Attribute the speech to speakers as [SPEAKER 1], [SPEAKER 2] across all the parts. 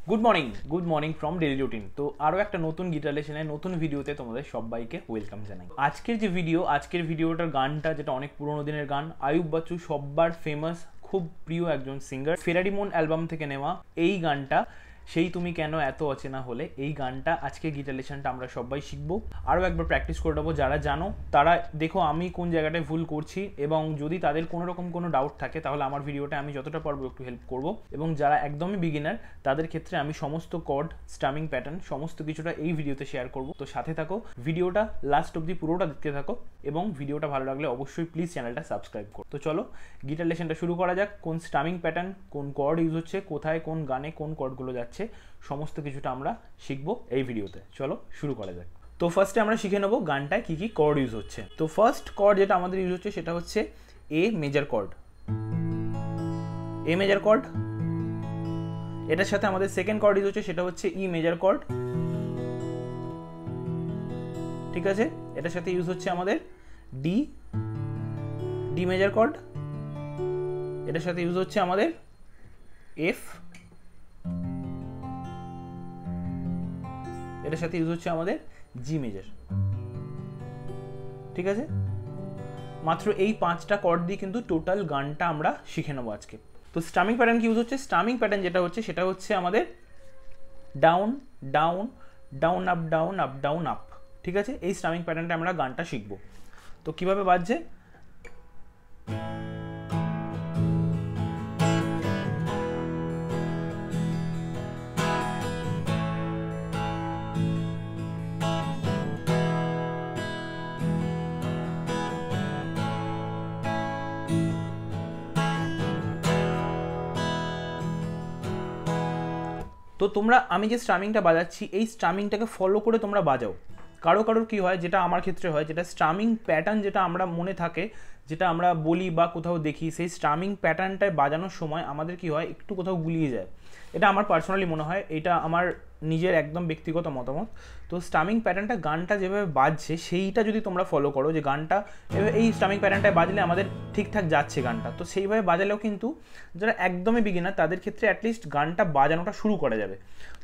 [SPEAKER 1] Good morning from daily routine. তো আরও একটা নতুন গিটার লেসনের নতুন ভিডিওতে তোমাদের সবাইকে ওয়েলকাম জানাই। আজকের ভিডিওটার গানটা যেটা অনেক পুরোনো দিনের গান, আয়ুব বাচ্চু সব্বার ফেমাস খুব প্রিয় একজন সিঙ্গার, ফেরারি মুন অ্যালবাম থেকে নেওয়া এই গানটা, সেই তুমি কেন এত অচেনা হলে। এই গানটা আজকে গিটার লেসনটা আমরা সবাই শিখবো, আরও একবার প্র্যাকটিস করে নেবো। যারা জানো তারা দেখো আমি কোন জায়গাটায় ভুল করছি, এবং যদি তাদের কোনো রকম কোনো ডাউট থাকে তাহলে আমার ভিডিওটা আমি যতটা পারবো একটু হেল্প করব। এবং যারা একদমই বিগিনার তাদের ক্ষেত্রে আমি সমস্ত কর্ড, স্টামিং প্যাটার্ন সমস্ত কিছুটা এই ভিডিওতে শেয়ার করব। তো সাথে থাকো, ভিডিওটা লাস্ট অব্দি পুরোটা দেখতে থাকো, এবং ভিডিওটা ভালো লাগলে অবশ্যই প্লিজ চ্যানেলটা সাবস্ক্রাইব করো। তো চলো গিটার লেসনটা শুরু করা যাক। কোন স্টামিং প্যাটার্ন, কোন কর্ড ইউজ হচ্ছে, কোথায় কোন গানে কোন কর্ডগুলো যাচ্ছে, সমস্ত কিছুটা আমরা শিখবো এই ভিডিওতে। চলো শুরু করা যাক। তো ফার্স্টে আমরা শিখে নেবো গানটায় কি কি কর্ড ইউজ হচ্ছে। তো ফার্স্ট কর্ড যেটা আমাদের ইউজ হচ্ছে সেটা হচ্ছে a major cord. A major cord, এটার সাথে আমাদের সেকেন্ড কর্ড ইউজ হচ্ছে সেটা হচ্ছে ই মেজর কর্ড। ঠিক আছে, এটার সাথে ইউজ হচ্ছে আমাদের ডি মেজর কর্ড। এটার সাথে ইউজ হচ্ছে আমাদের এফ। এটার সাথে ইউজ হচ্ছে আমাদের জি মেজর। ঠিক আছে, মাত্র এই 5টা কর্ড দিয়ে কিন্তু টোটাল গানটা আমরা শিখে নেবো আজকে। তো স্টামিং প্যাটার্ন কি ইউজ হচ্ছে? স্টামিং প্যাটার্ন যেটা হচ্ছে সেটা হচ্ছে আমাদের down down down up down up down up. ঠিক আছে, এই স্টামিং প্যাটার্নটা আমরা গানটা শিখবো। তো কিভাবে বাজছে, তো তোমরা আমি যে স্ট্রামিংটা বাজাচ্ছি এই স্ট্রামিংটাকে ফলো করে তোমরা বাজাও। কারোর কী হয়, যেটা আমার ক্ষেত্রে হয়, যেটা স্ট্রামিং প্যাটার্ন যেটা আমরা মনে থাকে, যেটা আমরা বলি বা কোথাও দেখি, সেই স্ট্রামিং প্যাটার্নটায় বাজানোর সময় আমাদের কি হয়, একটু কোথাও গুলিয়ে যায়। এটা আমার পার্সোনালি মনে হয়, এটা আমার নিজের একদম ব্যক্তিগত মতামত। তো স্টামিং প্যাটার্নটা গানটা যেভাবে বাজছে সেইটা যদি তোমরা ফলো করো, যে গানটা এই স্টামিং প্যাটার্নটায় বাজলে আমাদের ঠিকঠাক যাচ্ছে গানটা, তো সেইভাবে বাজালেও কিন্তু যারা একদমই বিগিনার তাদের ক্ষেত্রে অ্যাটলিস্ট গানটা বাজানোটা শুরু করা যাবে।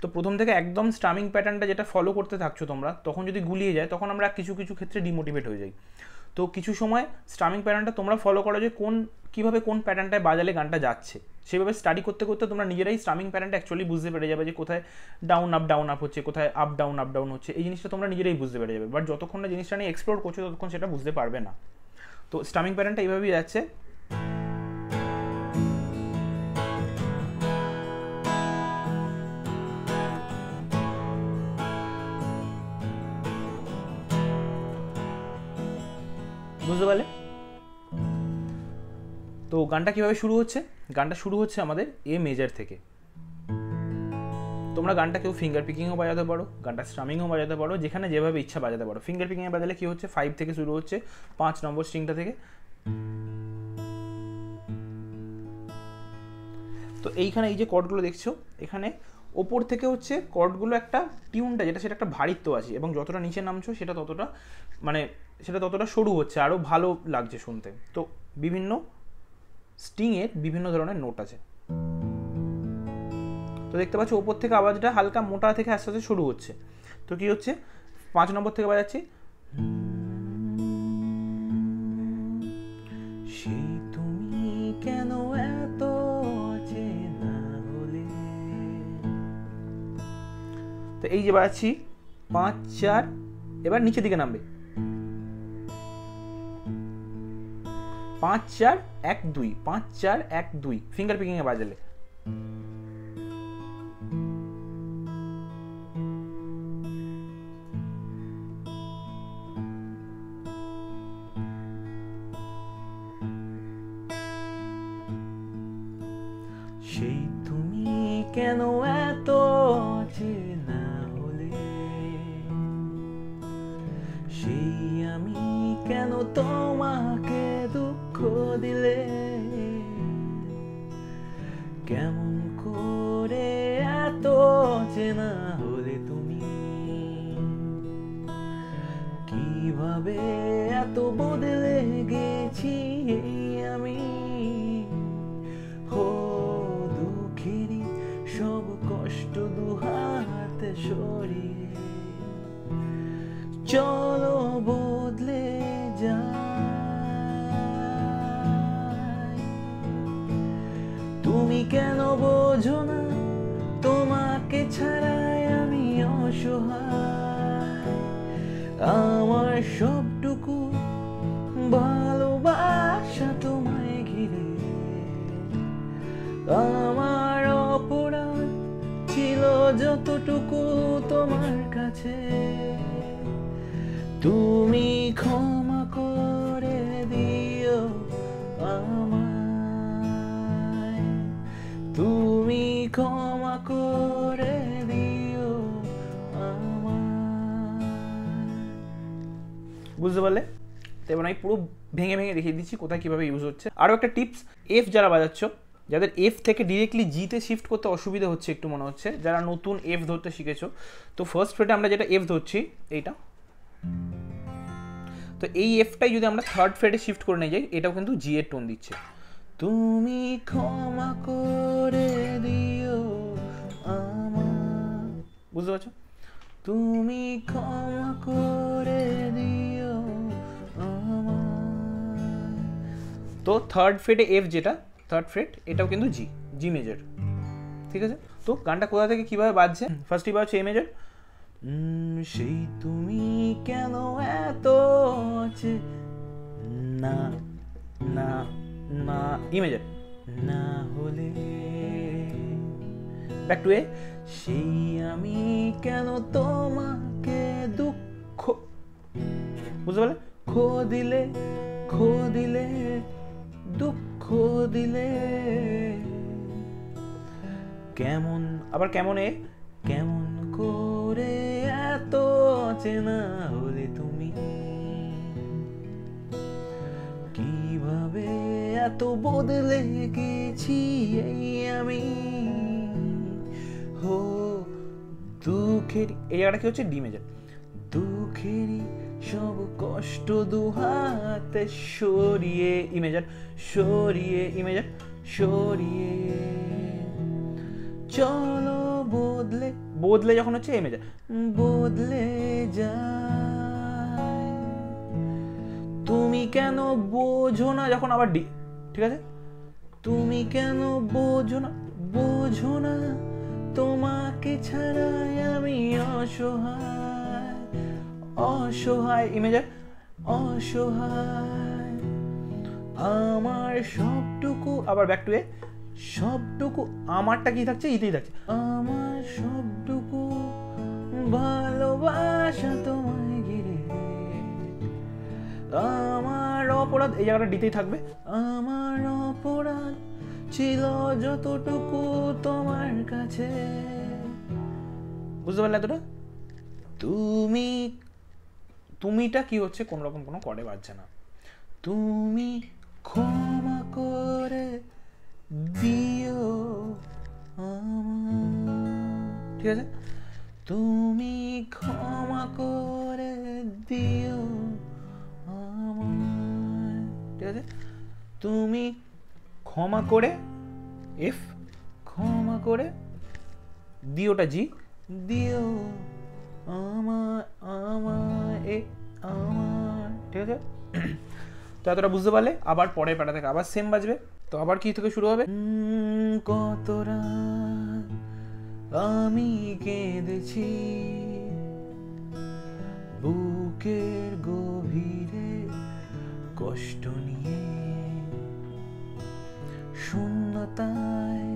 [SPEAKER 1] তো প্রথম থেকে একদম স্টামিং প্যাটার্নটা যেটা ফলো করতে থাকছো তোমরা, তখন যদি গুলিয়ে যায় তখন আমরা কিছু ক্ষেত্রে ডিমোটিভেট হয়ে যাই। তো কিছু সময় স্টামিং প্যাটার্নটা তোমরা ফলো করো, যে কীভাবে কোন প্যাটার্নটায় বাজালে গানটা যাচ্ছে, সেভাবে স্টাডি করতে করতে তোমরা নিজেরাই স্টামিং প্যাটার্নটা অ্যাকচুয়ালি বুঝতে পেরে যাবে, যে কোথায় ডাউন আপ হচ্ছে, কোথায় আপ ডাউন হচ্ছে। এই জিনিসটা তোমরা নিজেরাই বুঝতে পেরে যাবে, বাট যতক্ষণ না জিনিসটা নিয়ে এক্সপ্লোর করছো ততক্ষণ সেটা বুঝতে পারবে না। তো স্টামিং প্যাটার্নটা এইভাবেই যাচ্ছে। বুঝতে পারলে? তো গানটা কিভাবে শুরু হচ্ছে, গানটা শুরু হচ্ছে আমাদের এ মেজর থেকে। তোমরা গানটা কেউ ফিঙ্গার পিকিংও বাজাতে পারো, গানটা স্ট্রামিংও বাজাতে পারো, যেখানে যেভাবে ইচ্ছা বাজাতে পারো। ফিঙ্গার পিকিংয়ে বাজালে কি হচ্ছে, 5 থেকে শুরু হচ্ছে, 5 নম্বর স্ট্রিংটা থেকে। তো এইখানে এই যে কর্ডগুলো দেখছো, এখানে ওপর থেকে হচ্ছে কর্ডগুলো একটা টিউনটা যেটা, সেটা একটা ভারিত্ব আছে, এবং যতটা নিচে নামছো সেটা ততটা সরু হচ্ছে, আরও ভালো লাগছে শুনতে। তো বিভিন্ন স্ট্রিংয়ের বিভিন্ন ধরনের নোট আছে। তো দেখতে পাচ্ছ ওপর থেকে আওয়াজটা হালকা মোটা থেকে আস্তে আস্তে শুরু হচ্ছে। তো কি হচ্ছে, 5 নম্বর থেকে বাজাচ্ছি, সেই তুমি কেন এত অচেনা হলে। তো এই যে বাজাচ্ছি 5 4, এবার নিচের দিকে নামবে, 5 4 1 2, 5 4 1 2 ফিঙ্গার পিকিংয়ে বাজালে। সেই তুমি কেন এত অচেনা হলে, সেই আমি কেন তোমাকে দুঃখ দিলে, কেমন করে এত অচেনা হলে তুমি, কিভাবে এত বদলে গেছি আমি, হো দুঃখেরই সব কষ্ট সরিয়ে চলো বদলে যাই। তুমি কেন বোঝো না তোমাকে ছাড়াই আমি অসহায়, আমার সবটুকু ভালোবাসা তোমায় ঘিরে, আমার অপরাধ ছিল যতটুকু তোমার কাছে, তুমি ক্ষমা করে দিও আমায়, তুমি ক্ষমা করে দিও আমায়। বুঝতে পারলে? তো এবার আমি পুরো ভেঙে ভেঙে দেখিয়ে দিচ্ছি কোথায় কীভাবে ইউজ হচ্ছে। আরও একটা টিপস, এফ যারা বাজাচ্ছ, যাদের এফ থেকে ডিরেক্টলি জিতে শিফট করতে অসুবিধা হচ্ছে একটু মনে হচ্ছে, যারা নতুন এফ ধরতে শিখেছো, তো ফার্স্ট ফ্রেটে আমরা যেটা এফ ধরছি এইটা, তো এই এফটাই যদি আমরা থার্ড ফ্রেটে শিফট করে নিয়ে যাই, এটাও কিন্তু জি এর টোন দিচ্ছে। তুমি ক্ষমা করে দিও আমায়, বুঝতে পারছো? তুমি ক্ষমা করে দিও আমায়। তো থার্ড ফ্রেটে এফ যেটা থার্ড ফ্রেট, এটাও কিন্তু জি, জি মেজর, ঠিক আছে? তো গানটা কোথা থেকে কীভাবে বাজছে, ফার্স্টই বাজছে এ মেজর, সেই তুমি কেন এত আছে না না না, ই মেজর, না হলে ব্যাক টু এ, সেই আমি কেন তোমাকে দুঃখ, বুঝতে পারলে? খো দিলে দুঃখ দিলে, কেমন, আবার কেমন এ, কেমন করে এত চেনা হলে তুমি, কিভাবে এত বদলে গেছি এই আমি, হো দুঃখের, এই জায়গাটা কি হচ্ছে ডি মেজর, দুঃখেরই সব কষ্ট দুহাতে সরিয়ে, ই মেজর, সরিয়ে ই মেজর, সরিয়ে চলো বদলে, বদলে যখন হচ্ছে এ মেজর, বদলে যায়। তুমি কেন বোঝো না যখন আবার ডি, ঠিক আছে? তুমি কেন বোঝো না তোমাকে ছাড়াই আমি অসহায়, অসহায় ই মেজর, অসহায়, আমার সবটুকু, আবার ব্যাক টু এ, সবটুকু, আমারটা কি থাকছে, ইতেই থাকছে, আমার সবটুকু ভালোবাসা তোমায় ঘিরে, আমার অপরাধ, এই জায়গাটা ডিতেই থাকবে, আমার অপরাধ ছিল যতটুকু তোমার কাছে, বুঝতে পারলে এতটা? তুমিটা কি হচ্ছে, কোন রকম কোনো কর্ডে বাজছে না, তুমি ক্ষমা করে দিও আমায়, ঠিক আছে? তুমি ক্ষমা করে দিও আমায়, ঠিক আছে? তুমি ক্ষমা করে, এফ, ক্ষমা করে দিওটা জি, দিও আমায়, আমায় এ আমায়, ঠিক আছে? তো এতটা বুঝতে পারলে? আবার পরের পাটা থেকে আবার সেম বাজবে, তো আবার কি থেকে শুরু হবে, কত রাত আমি কেঁদেছি বুকের গভীরে কষ্ট নিয়ে, শূন্যতায়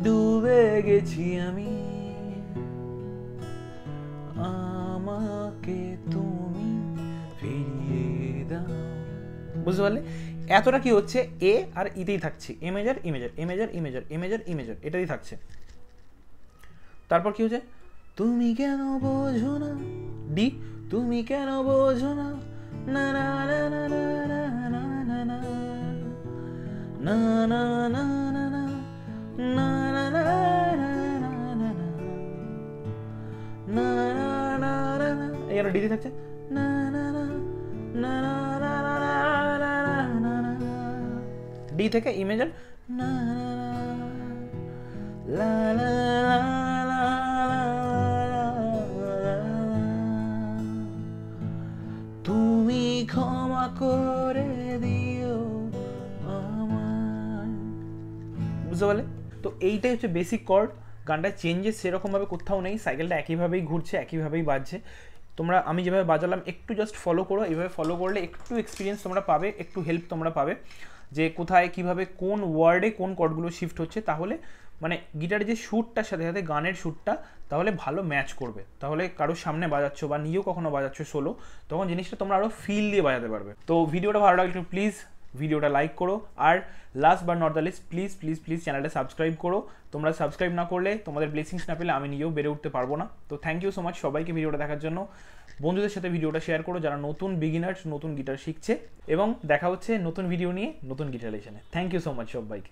[SPEAKER 1] ডুবে গেছি আমি, আমাকে তুমি ফিরিয়ে দাও, বুঝতে পারলে? এতটা কি হচ্ছে, এ আর ইতেই থাকছে, a major E major, a major E major, a major E major, এটাই থাকছে। তারপর কি হচ্ছে, তুমি কেন বোঝো না, ডি, তুমি কেন বোঝো না, না না না না না না না না না না না না না না না না না না না, এই আর ডিতে থাকছে, না না না না না না না না না, ডি থেকে ই মেজর, না লা লা লা লা বুঝতে পারলে? তো এইটাই হচ্ছে বেসিক কর্ড। গানটা চেঞ্জেস সেরকমভাবে কোথাও নেই, সাইকেলটা একইভাবেই ঘুরছে, একইভাবেই বাজছে। তোমরা আমি যেভাবে বাজালাম একটু জাস্ট ফলো করো, এইভাবে ফলো করলে একটু এক্সপিরিয়েন্স তোমরা পাবে, একটু হেল্প তোমরা পাবে যে কোথায় কীভাবে কোন ওয়ার্ডে কোন কর্ডগুলো শিফট হচ্ছে। তাহলে মানে গিটারের যে শ্যুটটার সাথে সাথে গানের শ্যুটটা তাহলে ভালো ম্যাচ করবে। তাহলে কারোর সামনে বাজাচ্ছ বা নিজেও কখনো বাজাচ্ছ সোলো, তখন জিনিসটা তোমরা আরও ফিল দিয়ে বাজাতে পারবে। তো ভিডিওটা ভালো লাগলে প্লিজ ভিডিওটা লাইক করো, আর last but not the least please please please চ্যানেলটা সাবস্ক্রাইব করো। তোমরা সাবস্ক্রাইব না করলে, তোমাদের ব্লেসিংস না পেলে আমি নিজেও বেড়ে উঠতে পারবো না। তো থ্যাংক ইউ সো মাচ সবাইকে ভিডিওটা দেখার জন্য। বন্ধুদের সাথে ভিডিওটা শেয়ার করো যারা নতুন বিগিনার্স, নতুন গিটার শিখছে, এবং দেখা হচ্ছে নতুন ভিডিও নিয়ে নতুন গিটার লেসনে। থ্যাংক ইউ সো মাচ সবাইকে।